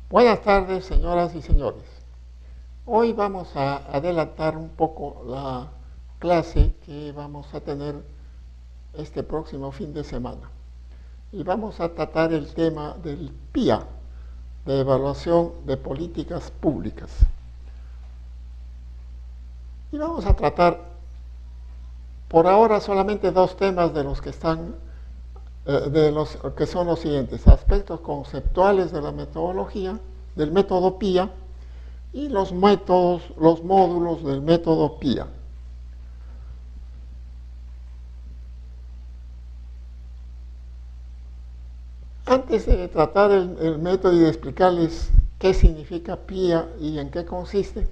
Buenas tardes, señoras y señores. Hoy vamos a adelantar un poco la clase que vamos a tener este próximo fin de semana. Y vamos a tratar el tema del PIA, de Evaluación de Políticas Públicas. Y vamos a tratar por ahora solamente dos temas de los que están, que son los siguientes: aspectos conceptuales de la metodología, del método PIA, y los módulos del método PIA. Antes de tratar el método y de explicarles qué significa PIA y en qué consiste,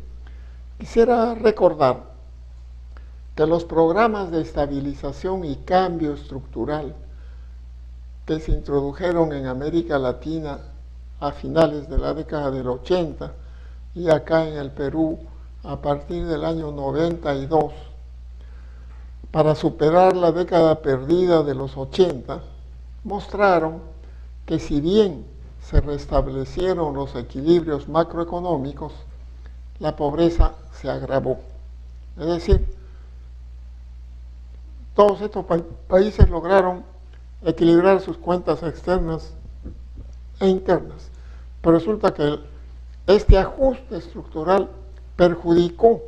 quisiera recordar que los programas de estabilización y cambio estructural que se introdujeron en América Latina a finales de la década del 80 y acá en el Perú a partir del año 92, para superar la década perdida de los 80, mostraron que si bien se restablecieron los equilibrios macroeconómicos, la pobreza se agravó. Es decir, todos estos países lograron equilibrar sus cuentas externas e internas, pero resulta que este ajuste estructural perjudicó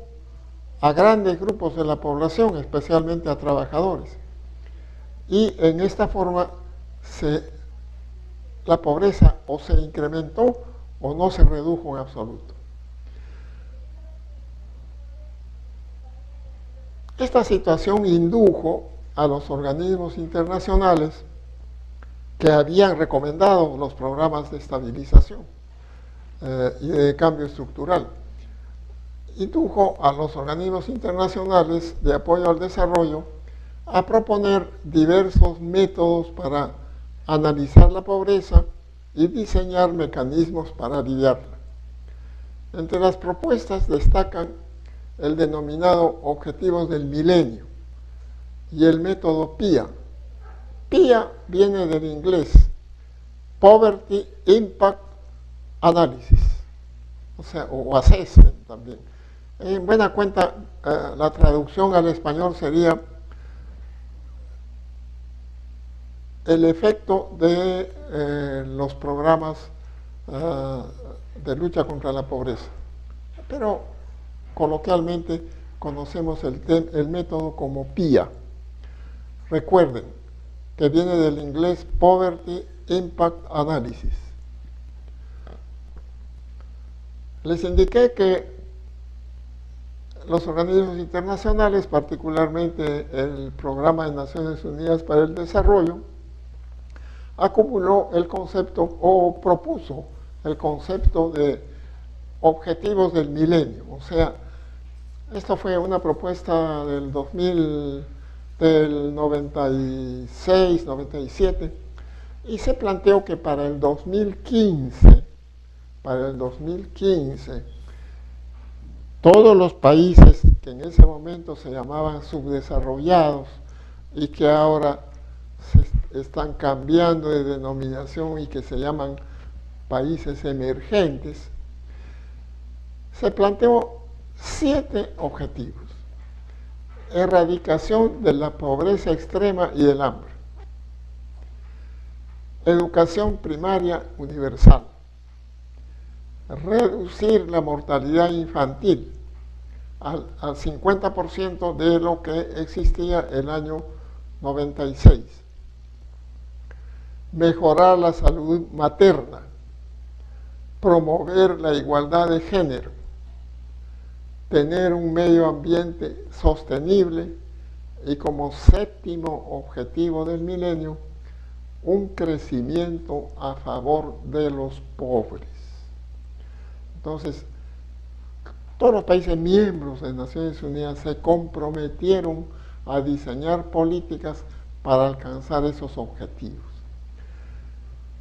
a grandes grupos de la población, especialmente a trabajadores, y en esta forma la pobreza o se incrementó o no se redujo en absoluto. Esta situación indujo a los organismos internacionales que habían recomendado los programas de estabilización y de cambio estructural. Indujo a los organismos internacionales de apoyo al desarrollo a proponer diversos métodos para analizar la pobreza y diseñar mecanismos para aliviarla. Entre las propuestas destacan el denominado Objetivos del Milenio y el método PIA. PIA viene del inglés Poverty Impact Analysis, o Assessment también. En buena cuenta, la traducción al español sería el efecto de los programas de lucha contra la pobreza. Pero coloquialmente conocemos el método como PIA. Recuerden que viene del inglés Poverty Impact Analysis. Les indiqué que los organismos internacionales, particularmente el Programa de Naciones Unidas para el Desarrollo, acumuló el concepto o propuso el concepto de objetivos del milenio. O sea, esto fue una propuesta del 96, 97, y se planteó que para el 2015, todos los países que en ese momento se llamaban subdesarrollados y que ahora se están cambiando de denominación y que se llaman países emergentes, se planteó 7 objetivos. Erradicación de la pobreza extrema y del hambre. Educación primaria universal. Reducir la mortalidad infantil al 50% de lo que existía el año 96. Mejorar la salud materna. Promover la igualdad de género. Tener un medio ambiente sostenible y, como 7º objetivo del milenio, un crecimiento a favor de los pobres. Entonces, todos los países miembros de Naciones Unidas se comprometieron a diseñar políticas para alcanzar esos objetivos.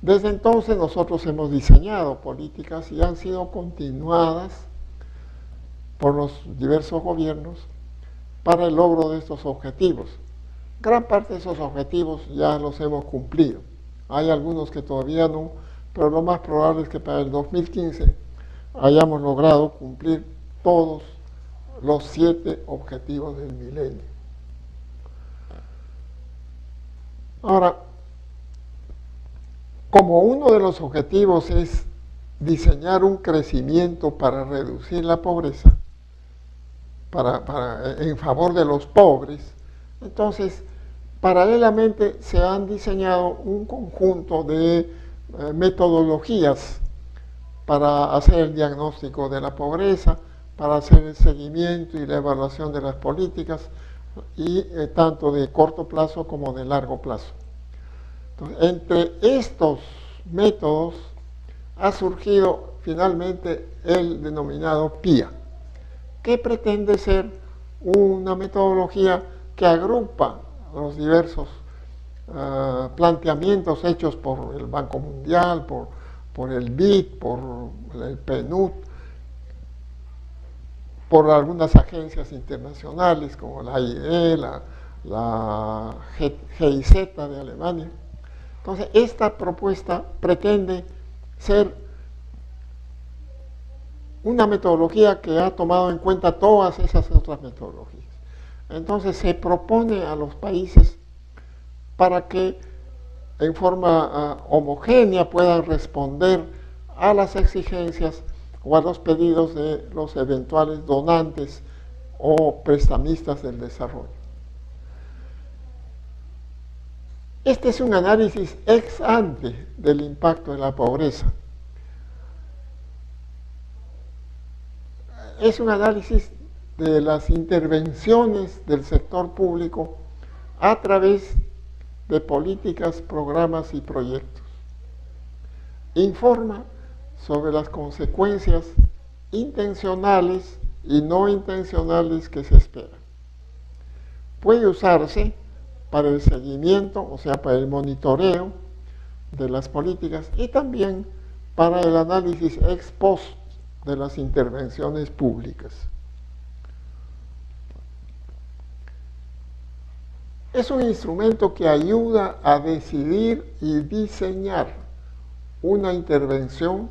Desde entonces nosotros hemos diseñado políticas y han sido continuadas por los diversos gobiernos para el logro de estos objetivos. Gran parte de esos objetivos ya los hemos cumplido. Hay algunos que todavía no, pero lo más probable es que para el 2015 hayamos logrado cumplir todos los 7 objetivos del milenio. Ahora, como uno de los objetivos es diseñar un crecimiento para reducir la pobreza, en favor de los pobres, entonces paralelamente se han diseñado un conjunto de metodologías para hacer el diagnóstico de la pobreza, para hacer el seguimiento y la evaluación de las políticas, y tanto de corto plazo como de largo plazo. Entonces, entre estos métodos ha surgido finalmente el denominado PIA, que pretende ser una metodología que agrupa los diversos planteamientos hechos por el Banco Mundial, por el BID, por el PNUD, por algunas agencias internacionales como la AIE, la GIZ de Alemania. Entonces, esta propuesta pretende ser una metodología que ha tomado en cuenta todas esas otras metodologías. Entonces, se propone a los países para que en forma homogénea puedan responder a las exigencias o a los pedidos de los eventuales donantes o prestamistas del desarrollo. Este es un análisis ex ante del impacto de la pobreza. Es un análisis de las intervenciones del sector público a través de políticas, programas y proyectos. Informa sobre las consecuencias intencionales y no intencionales que se esperan. Puede usarse para el seguimiento, o sea, para el monitoreo de las políticas y también para el análisis ex post de las intervenciones públicas. Es un instrumento que ayuda a decidir y diseñar una intervención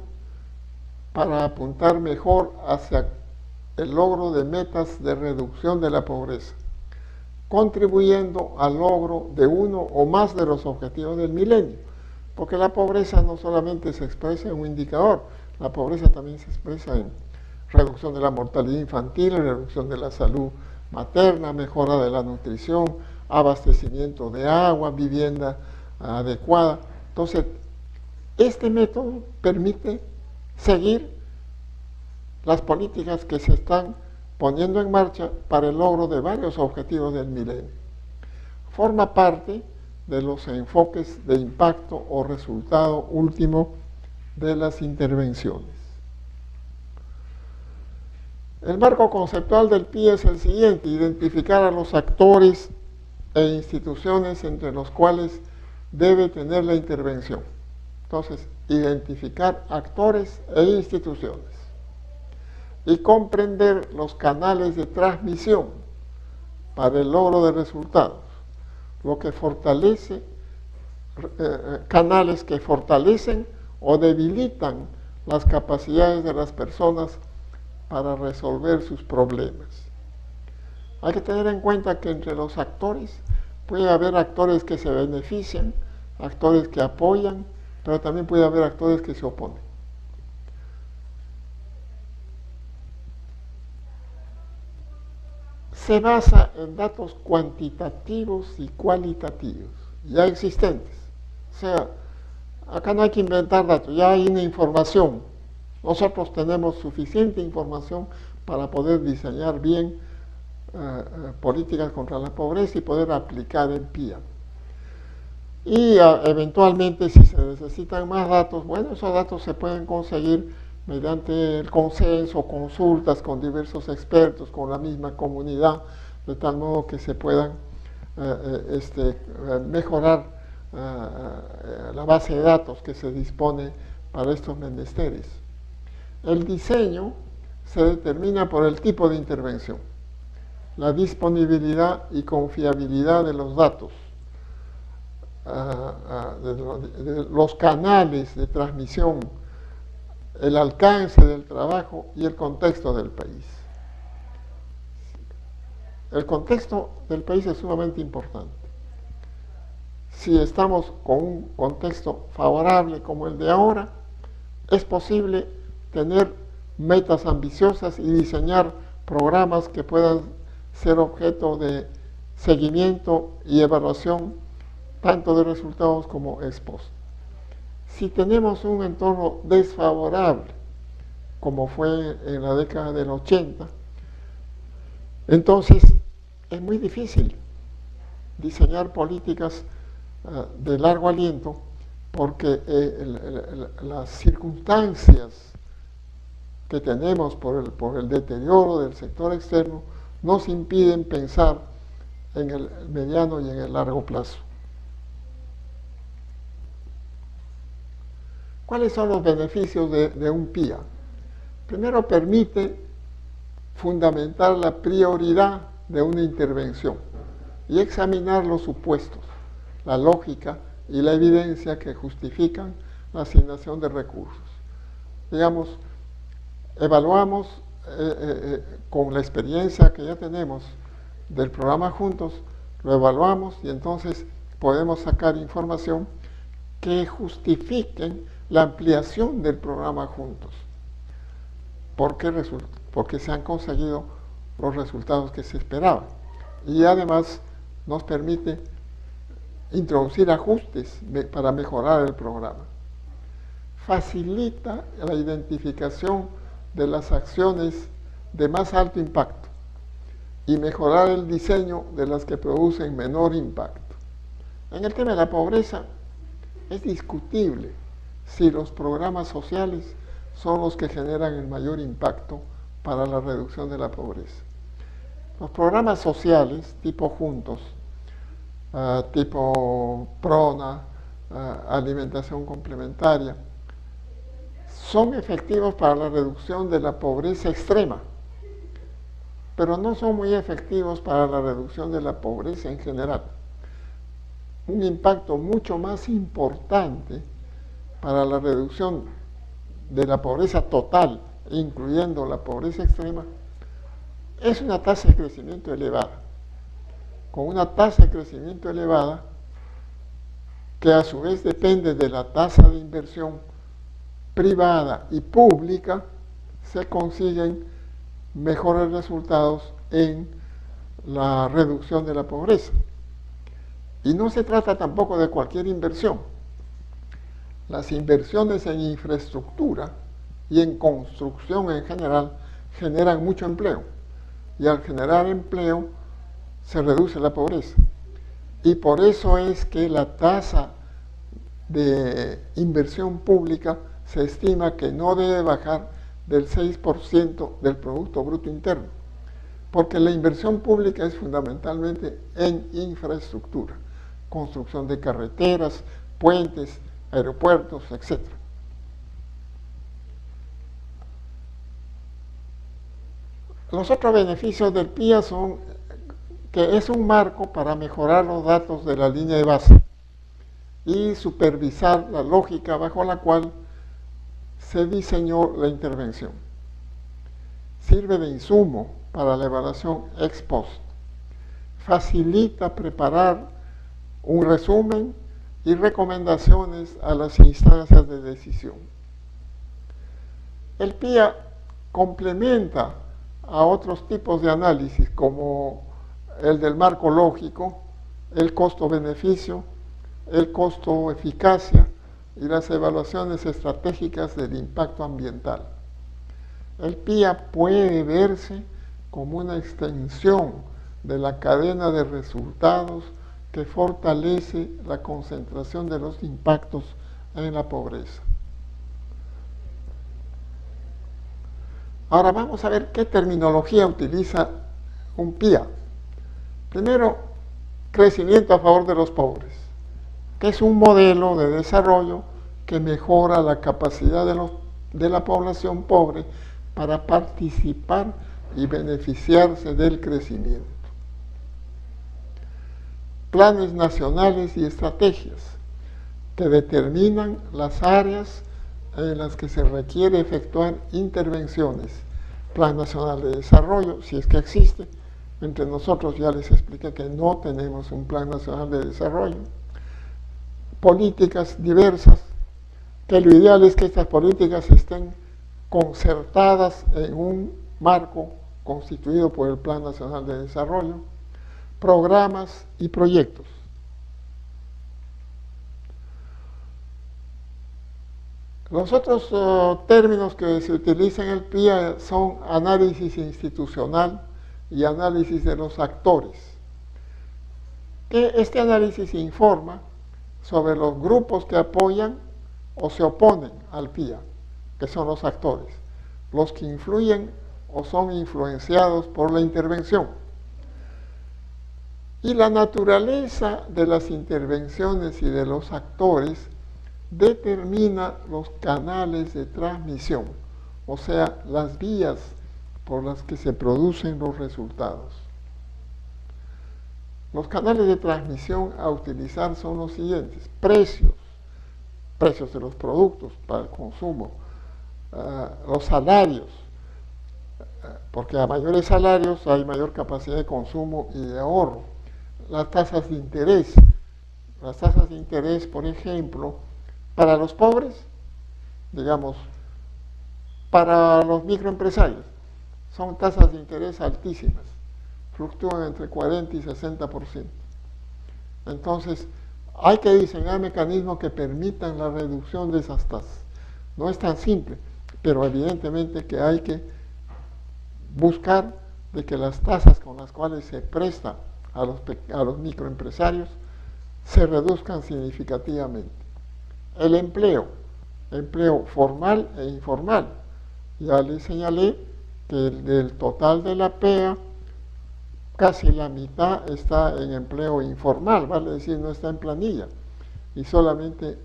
para apuntar mejor hacia el logro de metas de reducción de la pobreza, contribuyendo al logro de uno o más de los objetivos del milenio, porque la pobreza no solamente se expresa en un indicador, la pobreza también se expresa en reducción de la mortalidad infantil, reducción de la salud materna, mejora de la nutrición, abastecimiento de agua, vivienda adecuada. Entonces, este método permite seguir las políticas que se están poniendo en marcha para el logro de varios objetivos del milenio. Forma parte de los enfoques de impacto o resultado último de las intervenciones. El marco conceptual del PIA es el siguiente: identificar a los actores e instituciones entre los cuales debe tener la intervención. Entonces, identificar actores e instituciones y comprender los canales de transmisión para el logro de resultados, lo que fortalece, canales que fortalecen o debilitan las capacidades de las personas para resolver sus problemas. Hay que tener en cuenta que entre los actores puede haber actores que se benefician, actores que apoyan, pero también puede haber actores que se oponen. Se basa en datos cuantitativos y cualitativos, ya existentes. O sea, acá no hay que inventar datos, ya hay una información. Nosotros tenemos suficiente información para poder diseñar bien políticas contra la pobreza y poder aplicar el PIA. Y eventualmente, si se necesitan más datos, bueno, esos datos se pueden conseguir mediante el consenso, consultas con diversos expertos, con la misma comunidad, de tal modo que se puedan mejorar la base de datos que se dispone para estos menesteres. El diseño se determina por el tipo de intervención, la disponibilidad y confiabilidad de los datos, de los canales de transmisión, el alcance del trabajo y el contexto del país. El contexto del país es sumamente importante. Si estamos con un contexto favorable como el de ahora, es posible tener metas ambiciosas y diseñar programas que puedan ser objeto de seguimiento y evaluación tanto de resultados como ex post. Si tenemos un entorno desfavorable, como fue en la década del 80, entonces es muy difícil diseñar políticas de largo aliento porque las circunstancias que tenemos por el deterioro del sector externo nos impiden pensar en el mediano y en el largo plazo. ¿Cuáles son los beneficios de un PIA? Primero, permite fundamentar la prioridad de una intervención y examinar los supuestos, la lógica y la evidencia que justifican la asignación de recursos. Digamos, evaluamos con la experiencia que ya tenemos del programa Juntos, lo evaluamos y entonces podemos sacar información que justifiquen la ampliación del programa Juntos. Porque se han conseguido los resultados que se esperaban. Y además nos permite introducir ajustes para mejorar el programa. Facilita la identificación de las acciones de más alto impacto y mejorar el diseño de las que producen menor impacto. En el tema de la pobreza es discutible si los programas sociales son los que generan el mayor impacto para la reducción de la pobreza. Los programas sociales tipo Juntos, tipo PRONA, alimentación complementaria, son efectivos para la reducción de la pobreza extrema, pero no son muy efectivos para la reducción de la pobreza en general. Un impacto mucho más importante para la reducción de la pobreza total, incluyendo la pobreza extrema, es una tasa de crecimiento elevada. Con una tasa de crecimiento elevada, que a su vez depende de la tasa de inversión privada y pública, se consiguen mejores resultados en la reducción de la pobreza. Y no se trata tampoco de cualquier inversión. Las inversiones en infraestructura y en construcción en general generan mucho empleo. Y al generar empleo se reduce la pobreza. Y por eso es que la tasa de inversión pública se estima que no debe bajar del 6% del Producto Bruto Interno, porque la inversión pública es fundamentalmente en infraestructura, construcción de carreteras, puentes, aeropuertos, etc. Los otros beneficios del PIA son que es un marco para mejorar los datos de la línea de base y supervisar la lógica bajo la cual se diseñó la intervención. Sirve de insumo para la evaluación ex post. Facilita preparar un resumen y recomendaciones a las instancias de decisión. El PIA complementa a otros tipos de análisis como el del marco lógico, el costo-beneficio, el costo-eficacia y las evaluaciones estratégicas del impacto ambiental. El PIA puede verse como una extensión de la cadena de resultados que fortalece la concentración de los impactos en la pobreza. Ahora vamos a ver qué terminología utiliza un PIA. Primero, crecimiento a favor de los pobres, que es un modelo de desarrollo que mejora la capacidad de la población pobre para participar y beneficiarse del crecimiento. planes nacionales y estrategias que determinan las áreas en las que se requiere efectuar intervenciones. Plan Nacional de Desarrollo, si es que existe. Entre nosotros ya les expliqué que no tenemos un Plan Nacional de Desarrollo. Políticas diversas, que lo ideal es que estas políticas estén concertadas en un marco constituido por el Plan Nacional de Desarrollo, programas y proyectos. Los otros términos que se utilizan en el PIA son análisis institucional y análisis de los actores. Este análisis informa sobre los grupos que apoyan o se oponen al PIA, que son los actores, los que influyen o son influenciados por la intervención. Y la naturaleza de las intervenciones y de los actores determina los canales de transmisión, o sea, las vías por las que se producen los resultados. Los canales de transmisión a utilizar son los siguientes: precios de los productos para el consumo, los salarios, porque a mayores salarios hay mayor capacidad de consumo y de ahorro. Las tasas de interés, por ejemplo, para los pobres, digamos, para los microempresarios, son tasas de interés altísimas, fluctúan entre 40 y 60%. Entonces, hay que diseñar mecanismos que permitan la reducción de esas tasas. No es tan simple, pero evidentemente que hay que buscar de que las tasas con las cuales se presta a los microempresarios se reduzcan significativamente. El empleo formal e informal. Ya les señalé que del total de la PEA, casi la mitad está en empleo informal, vale decir, no está en planilla, y solamente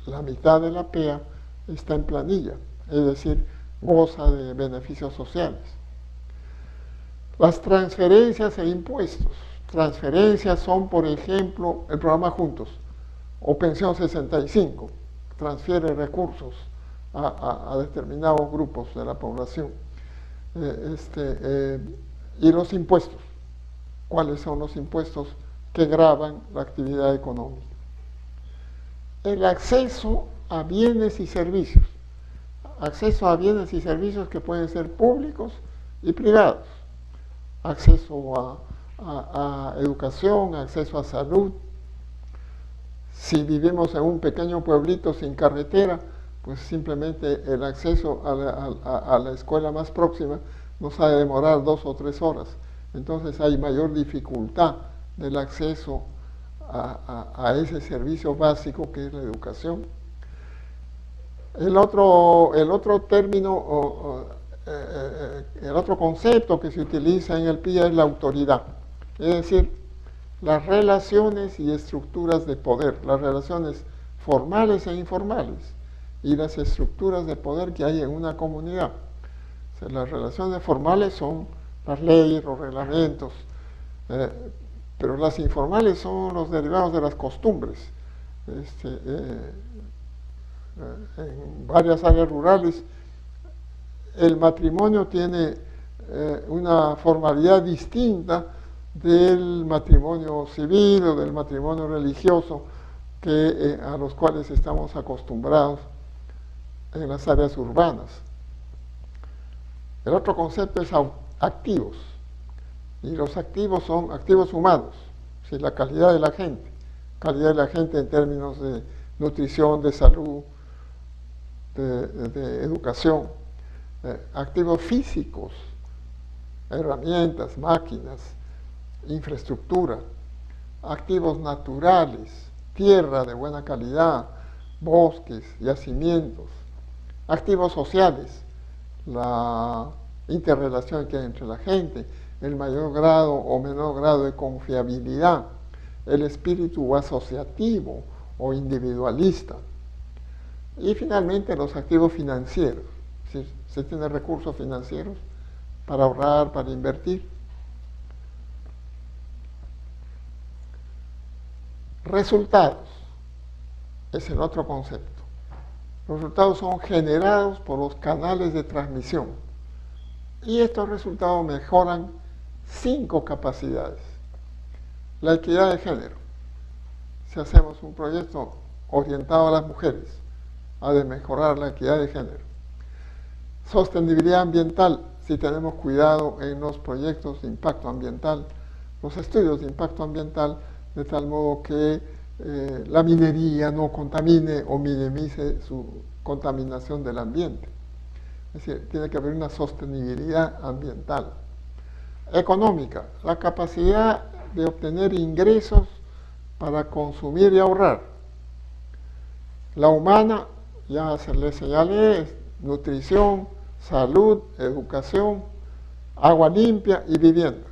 la mitad de la PEA está en planilla, es decir, goza de beneficios sociales. Las transferencias e impuestos. Transferencias son, por ejemplo, el programa Juntos o Pensión 65, transfiere recursos a determinados grupos de la población. Y los impuestos. ¿Cuáles son los impuestos que gravan la actividad económica? El acceso a bienes y servicios. Acceso a bienes y servicios que pueden ser públicos y privados. Acceso a educación, acceso a salud. Si vivimos en un pequeño pueblito sin carretera, pues simplemente el acceso a la escuela más próxima nos ha de demorar 2 o 3 horas. Entonces hay mayor dificultad del acceso a ese servicio básico que es la educación. El otro concepto que se utiliza en el PIA es la autoridad, es decir, las relaciones y estructuras de poder, las relaciones formales e informales y las estructuras de poder que hay en una comunidad. O sea, las relaciones formales son las leyes, los reglamentos, pero las informales son los derivados de las costumbres. En varias áreas rurales el matrimonio tiene una formalidad distinta del matrimonio civil o del matrimonio religioso a los cuales estamos acostumbrados en las áreas urbanas. El otro concepto es activos, y los activos son activos humanos, ¿sí? La calidad de la gente en términos de nutrición, de salud, de educación, activos físicos, herramientas, máquinas, infraestructura, activos naturales, tierra de buena calidad, bosques, yacimientos, activos sociales, la interrelación que hay entre la gente, el mayor grado o menor grado de confiabilidad, el espíritu asociativo o individualista. Y finalmente los activos financieros, si se tiene recursos financieros para ahorrar, para invertir. Resultados es el otro concepto. Los resultados son generados por los canales de transmisión y estos resultados mejoran 5 capacidades. La equidad de género. Si hacemos un proyecto orientado a las mujeres, ha de mejorar la equidad de género. Sostenibilidad ambiental, si tenemos cuidado en los proyectos de impacto ambiental, los estudios de impacto ambiental, de tal modo que la minería no contamine o minimice su contaminación del ambiente. Es decir, tiene que haber una sostenibilidad ambiental. Económica, la capacidad de obtener ingresos para consumir y ahorrar. La humana, ya se le señalé, es nutrición, salud, educación, agua limpia y vivienda.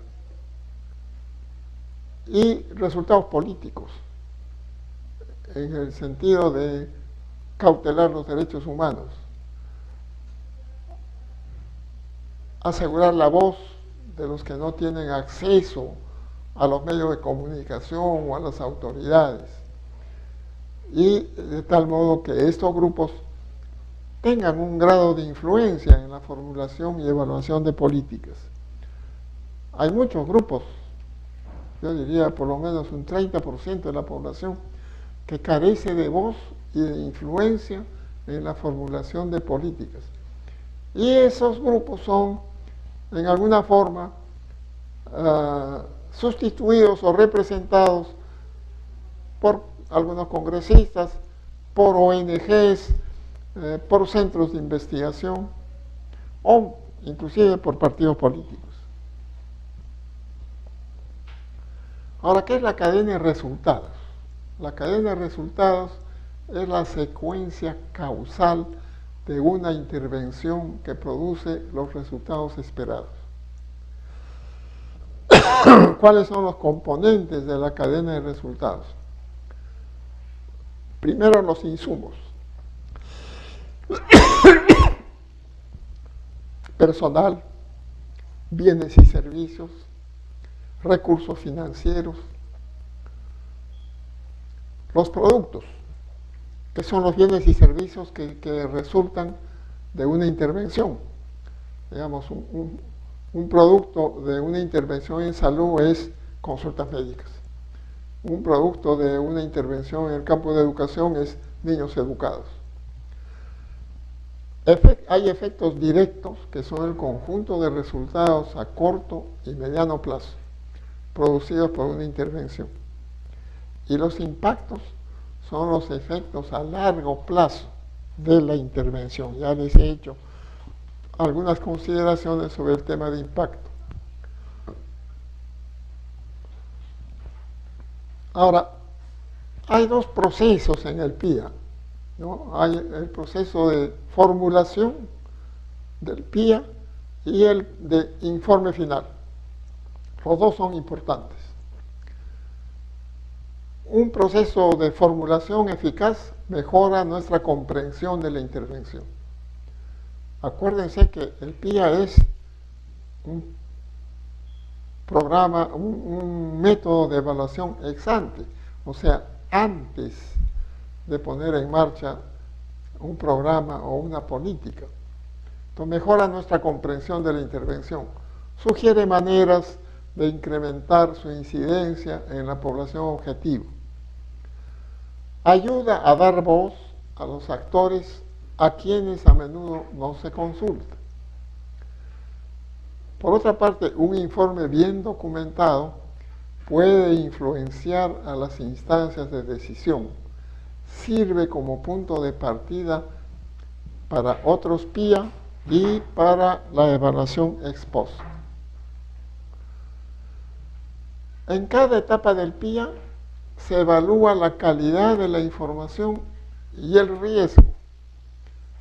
Y resultados políticos, en el sentido de cautelar los derechos humanos, asegurar la voz de los que no tienen acceso a los medios de comunicación o a las autoridades, y de tal modo que estos grupos tengan un grado de influencia en la formulación y evaluación de políticas. Hay muchos grupos, yo diría por lo menos un 30% de la población, que carece de voz y de influencia en la formulación de políticas. Y esos grupos son, en alguna forma, sustituidos o representados por algunos congresistas, por ONGs, por centros de investigación o inclusive por partidos políticos. Ahora, ¿qué es la cadena de resultados? La cadena de resultados es la secuencia causal de una intervención que produce los resultados esperados. ¿Cuáles son los componentes de la cadena de resultados? Primero, los insumos. Personal, bienes y servicios, recursos financieros. Los productos, que son los bienes y servicios que resultan de una intervención. Digamos, un producto de una intervención en salud es consultas médicas. Un producto de una intervención en el campo de educación es niños educados. Hay efectos directos que son el conjunto de resultados a corto y mediano plazo producidos por una intervención. Y los impactos son los efectos a largo plazo de la intervención. Ya les he hecho algunas consideraciones sobre el tema de impacto. Ahora, hay dos procesos en el PIA, ¿no? Hay el proceso de formulación del PIA y el de informe final. Los dos son importantes. Un proceso de formulación eficaz mejora nuestra comprensión de la intervención. Acuérdense que el PIA es un programa, un método de evaluación ex ante, o sea, antes de poner en marcha un programa o una política. Entonces mejora nuestra comprensión de la intervención. Sugiere maneras de incrementar su incidencia en la población objetivo. Ayuda a dar voz a los actores a quienes a menudo no se consulta. Por otra parte, un informe bien documentado puede influenciar a las instancias de decisión. Sirve como punto de partida para otros PIA y para la evaluación ex post. En cada etapa del PIA se evalúa la calidad de la información y el riesgo.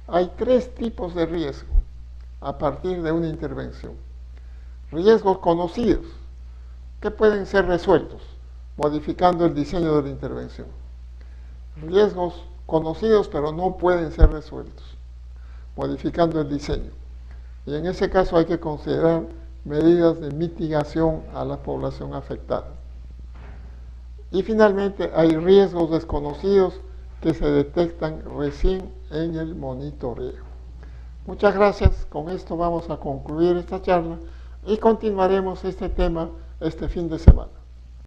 Hay 3 tipos de riesgo a partir de una intervención. Riesgos conocidos, que pueden ser resueltos modificando el diseño de la intervención. Riesgos conocidos pero no pueden ser resueltos modificando el diseño. Y en ese caso hay que considerar medidas de mitigación a la población afectada. Y finalmente hay riesgos desconocidos que se detectan recién en el monitoreo. Muchas gracias. Con esto vamos a concluir esta charla y continuaremos este tema este fin de semana.